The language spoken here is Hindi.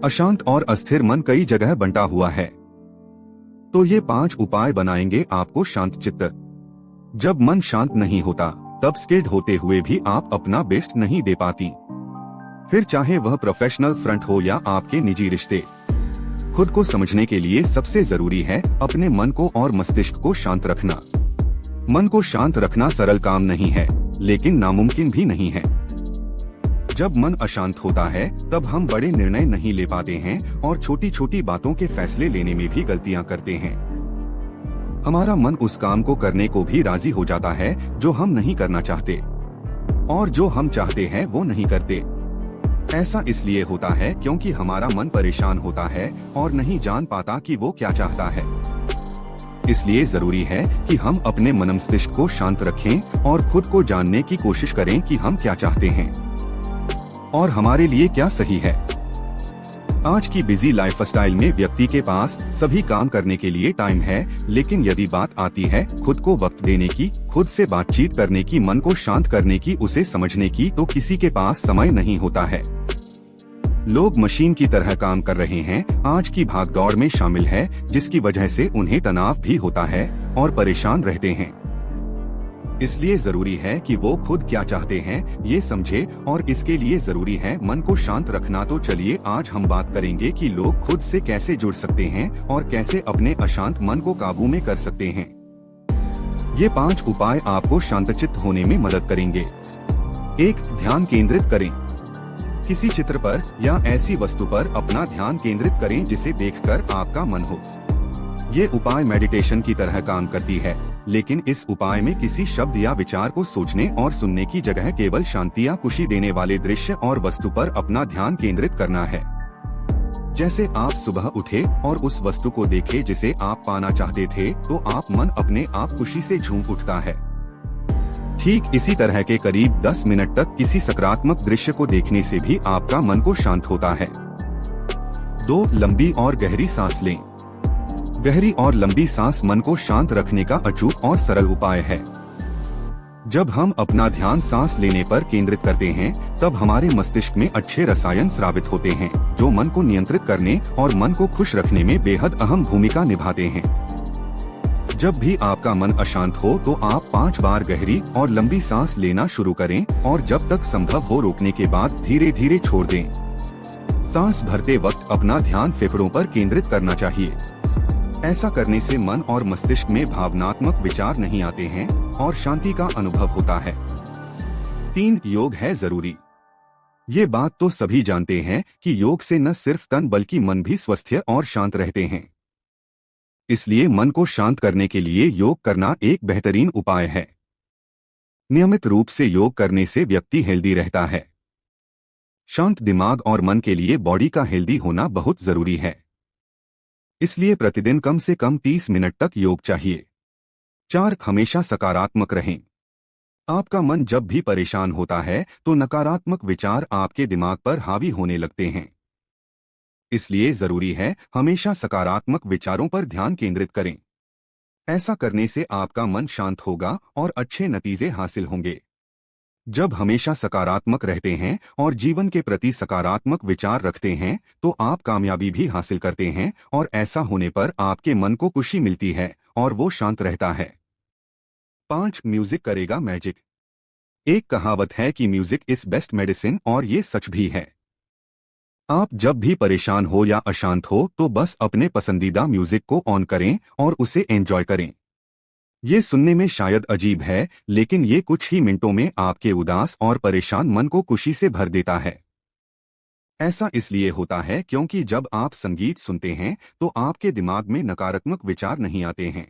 अशांत और अस्थिर मन कई जगह बंटा हुआ है। तो ये 5 उपाय बनाएंगे आपको शांत चित्त। जब मन शांत नहीं होता तब स्किल्ड होते हुए भी आप अपना बेस्ट नहीं दे पाती, फिर चाहे वह प्रोफेशनल फ्रंट हो या आपके निजी रिश्ते। खुद को समझने के लिए सबसे जरूरी है अपने मन को और मस्तिष्क को शांत रखना। मन को शांत रखना सरल काम नहीं है, लेकिन नामुमकिन भी नहीं है। जब मन अशांत होता है तब हम बड़े निर्णय नहीं ले पाते हैं और छोटी छोटी बातों के फैसले लेने में भी गलतियां करते हैं। हमारा मन उस काम को करने को भी राजी हो जाता है जो हम नहीं करना चाहते, और जो हम चाहते हैं वो नहीं करते। ऐसा इसलिए होता है क्योंकि हमारा मन परेशान होता है और नहीं जान पाता कि वो क्या चाहता है। इसलिए जरूरी है कि हम अपने मन मस्तिष्क को शांत रखें और खुद को जानने की कोशिश करें कि हम क्या चाहते हैं और हमारे लिए क्या सही है। आज की बिजी लाइफस्टाइल में व्यक्ति के पास सभी काम करने के लिए टाइम है, लेकिन यदि बात आती है खुद को वक्त देने की, खुद से बातचीत करने की, मन को शांत करने की, उसे समझने की, तो किसी के पास समय नहीं होता है। लोग मशीन की तरह काम कर रहे हैं, आज की भागदौड़ में शामिल है, जिसकी वजह से उन्हें तनाव भी होता है और परेशान रहते हैं। इसलिए जरूरी है कि वो खुद क्या चाहते हैं ये समझे, और इसके लिए जरूरी है मन को शांत रखना। तो चलिए आज हम बात करेंगे कि लोग खुद से कैसे जुड़ सकते हैं और कैसे अपने अशांत मन को काबू में कर सकते हैं। ये 5 उपाय आपको शांतचित्त होने में मदद करेंगे। 1. ध्यान केंद्रित करें। किसी चित्र पर या ऐसी वस्तु पर अपना ध्यान केंद्रित करें जिसे देखकर आपका मन हो। ये उपाय मेडिटेशन की तरह काम करती है, लेकिन इस उपाय में किसी शब्द या विचार को सोचने और सुनने की जगह केवल शांति या खुशी देने वाले दृश्य और वस्तु पर अपना ध्यान केंद्रित करना है। जैसे आप सुबह उठे और उस वस्तु को देखे जिसे आप पाना चाहते थे, तो आप मन अपने आप खुशी से झूम उठता है। ठीक इसी तरह के करीब 10 मिनट तक किसी सकारात्मक दृश्य को देखने से भी आपका मन को शांत होता है। 2. लंबी और गहरी सांस लें। गहरी और लंबी सांस मन को शांत रखने का अचूक और सरल उपाय है। जब हम अपना ध्यान सांस लेने पर केंद्रित करते हैं, तब हमारे मस्तिष्क में अच्छे रसायन स्रावित होते हैं, जो मन को नियंत्रित करने और मन को खुश रखने में बेहद अहम भूमिका निभाते हैं। जब भी आपका मन अशांत हो तो आप 5 बार गहरी और लंबी सांस लेना शुरू करें और जब तक संभव हो रोकने के बाद धीरे धीरे छोड़ दें। सांस भरते वक्त अपना ध्यान फेफड़ों पर केंद्रित करना चाहिए। ऐसा करने से मन और मस्तिष्क में भावनात्मक विचार नहीं आते हैं और शांति का अनुभव होता है। 3. योग है जरूरी। ये बात तो सभी जानते हैं कि योग से न सिर्फ तन बल्कि मन भी स्वस्थ और शांत रहते हैं। इसलिए मन को शांत करने के लिए योग करना एक बेहतरीन उपाय है। नियमित रूप से योग करने से व्यक्ति हेल्दी रहता है। शांत दिमाग और मन के लिए बॉडी का हेल्दी होना बहुत जरूरी है। इसलिए प्रतिदिन कम से कम 30 मिनट तक योग चाहिए। 4. हमेशा सकारात्मक रहें। आपका मन जब भी परेशान होता है तो नकारात्मक विचार आपके दिमाग पर हावी होने लगते हैं। इसलिए जरूरी है हमेशा सकारात्मक विचारों पर ध्यान केंद्रित करें। ऐसा करने से आपका मन शांत होगा और अच्छे नतीजे हासिल होंगे। जब हमेशा सकारात्मक रहते हैं और जीवन के प्रति सकारात्मक विचार रखते हैं तो आप कामयाबी भी हासिल करते हैं, और ऐसा होने पर आपके मन को खुशी मिलती है और वो शांत रहता है। 5. म्यूजिक करेगा मैजिक। एक कहावत है कि म्यूजिक इज बेस्ट मेडिसिन, और ये सच भी है। आप जब भी परेशान हो या अशांत हो तो बस अपने पसंदीदा म्यूजिक को ऑन करें और उसे एंजॉय करें। ये सुनने में शायद अजीब है, लेकिन ये कुछ ही मिनटों में आपके उदास और परेशान मन को खुशी से भर देता है। ऐसा इसलिए होता है क्योंकि जब आप संगीत सुनते हैं तो आपके दिमाग में नकारात्मक विचार नहीं आते हैं।